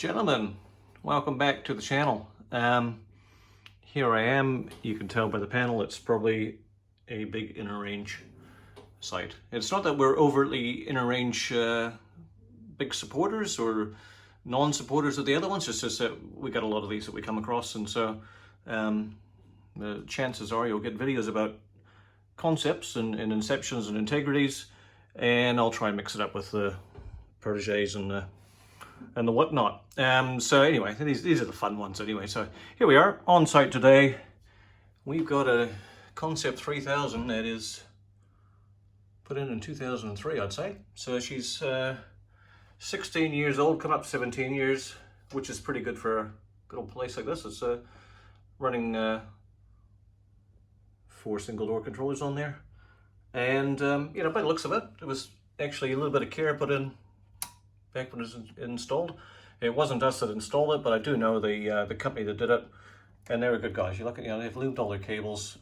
Gentlemen, welcome back to the channel. Here I am. You can tell by the panel it's probably a big inner range site. It's not that we're overtly inner range big supporters or non-supporters of the other ones, it's just that we got a lot of these that we come across, and so the chances are you'll get videos about concepts and inceptions and integrities, and I'll try and mix it up with the proteges and the whatnot. So anyway, these are the fun ones anyway. So here we are on site today. We've got a Concept 3000 that is put in 2003, I'd say. So she's 16 years old, come up 17 years, which is pretty good for a good old place like this. It's running 4 single door controllers on there. And you know, by the looks of it, it was actually a little bit of care put in back when it was installed. It wasn't us that installed it, but I do know the company that did it, and they were good guys. You look at, you know, they've lubed all their cables.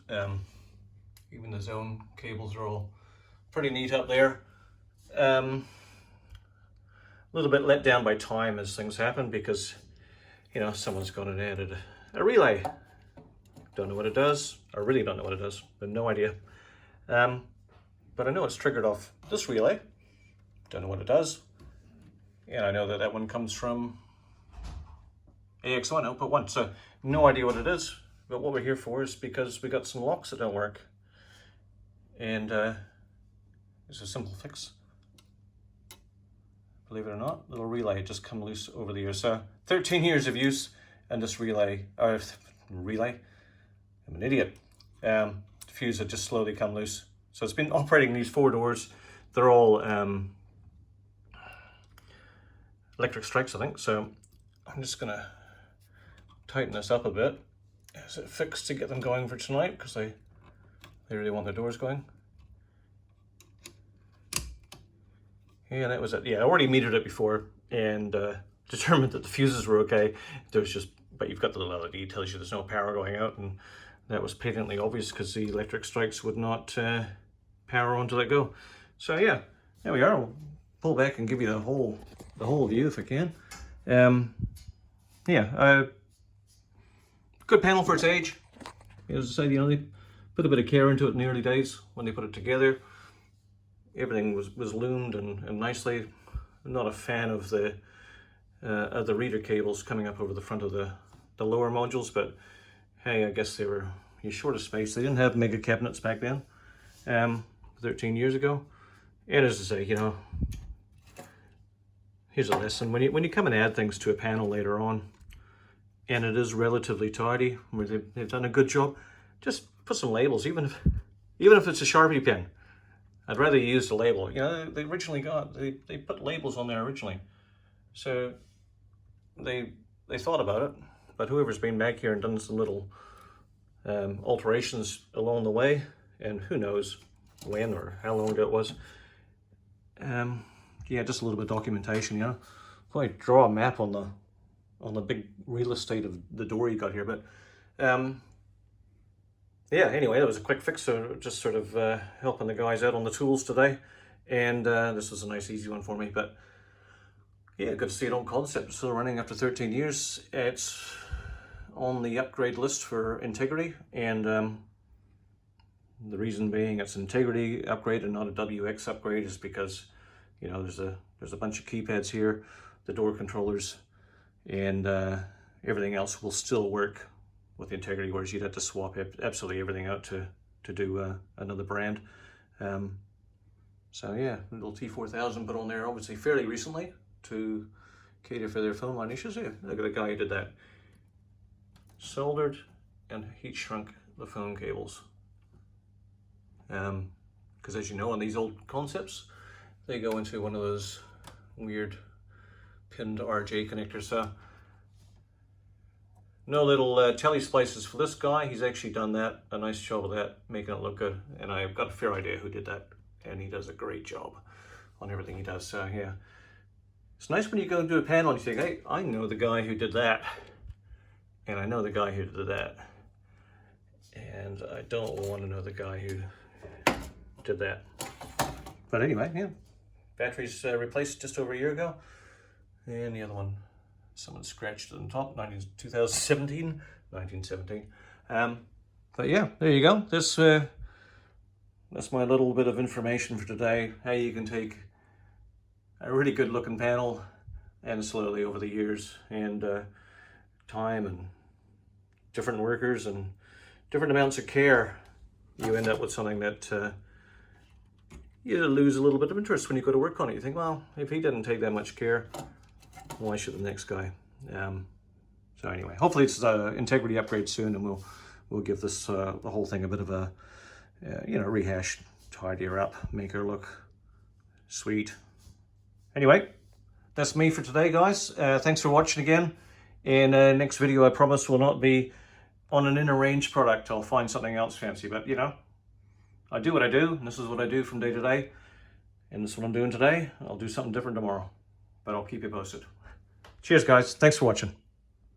Even the zone cables are all pretty neat up there. A little bit let down by time as things happen because, you know, someone's gone and added a relay. Don't know what it does. I really don't know what it does. I have no idea. But I know it's triggered off this relay. Don't know what it does. And I know that that one comes from AX1, output 1. So no idea what it is. But what we're here for is because we got some locks that don't work. And it's a simple fix. Believe it or not, little relay just come loose over the years. So 13 years of use, and this relay, I'm an idiot. Fuse had just slowly come loose. So it's been operating these 4 doors. They're all electric strikes, I think. So I'm just gonna tighten this up a bit. Is it fixed to get them going for tonight? Because they really want their doors going. Yeah, that was it. Yeah, I already metered it before and determined that the fuses were okay. There's just, but you've got the little LED tells you there's no power going out, and that was patently obvious because the electric strikes would not power on to let go. So yeah, there we are. We'll pull back and give you the whole view if I can. Yeah, good panel for its age. As I say, you know, they put a bit of care into it in the early days when they put it together. Everything was loomed and nicely. I'm not a fan of the reader cables coming up over the front of the lower modules, but hey, I guess you're short of space. They didn't have mega cabinets back then, 13 years ago. And as I say, you know, here's a lesson. When you come and add things to a panel later on, and it is relatively tidy, where they've done a good job, just put some labels, even if it's a Sharpie pen. I'd rather you use the label. You know, they put labels on there originally. So they thought about it, but whoever's been back here and done some little alterations along the way, and who knows when or how long ago it was. Yeah, just a little bit of documentation, you know. Probably draw a map on the big real estate of the door you got here, but yeah, anyway, that was a quick fix, so just sort of helping the guys out on the tools today, and this was a nice easy one for me. But yeah, good to see it on Concept, still running after 13 years. It's on the upgrade list for integrity, and the reason being it's an integrity upgrade and not a WX upgrade is because, you know, there's a bunch of keypads here, the door controllers, and everything else will still work with the integrity, whereas you'd have to swap absolutely everything out to do another brand. So yeah, little T4000 put on there obviously fairly recently to cater for their phone line issues. Yeah, look at the guy who did that. Soldered and heat shrunk the phone cables. Because as you know, on these old Concepts, they go into one of those weird pinned RJ connectors. So no little telly splices for this guy. He's actually done that, a nice job of that, making it look good. And I've got a fair idea who did that, and he does a great job on everything he does. So yeah, it's nice when you go and do a panel and you think, hey, I know the guy who did that, and I know the guy who did that, and I don't want to know the guy who did that. But anyway, yeah, batteries replaced just over a year ago, and the other one Someone scratched on the top, 2017. But yeah, there you go. That's my little bit of information for today. How you can take a really good looking panel and slowly over the years and time and different workers and different amounts of care, you end up with something that you lose a little bit of interest when you go to work on it. You think, well, if he didn't take that much care, why should the next guy? So anyway, hopefully it's an integrity upgrade soon, and we'll give this the whole thing a bit of a rehash, tidy her up, make her look sweet. Anyway, that's me for today, guys. Thanks for watching again. And next video, I promise, will not be on an inner range product. I'll find something else fancy, but you know, I do what I do, and this is what I do from day to day. And this is what I'm doing today. I'll do something different tomorrow, but I'll keep you posted. Cheers, guys. Thanks for watching.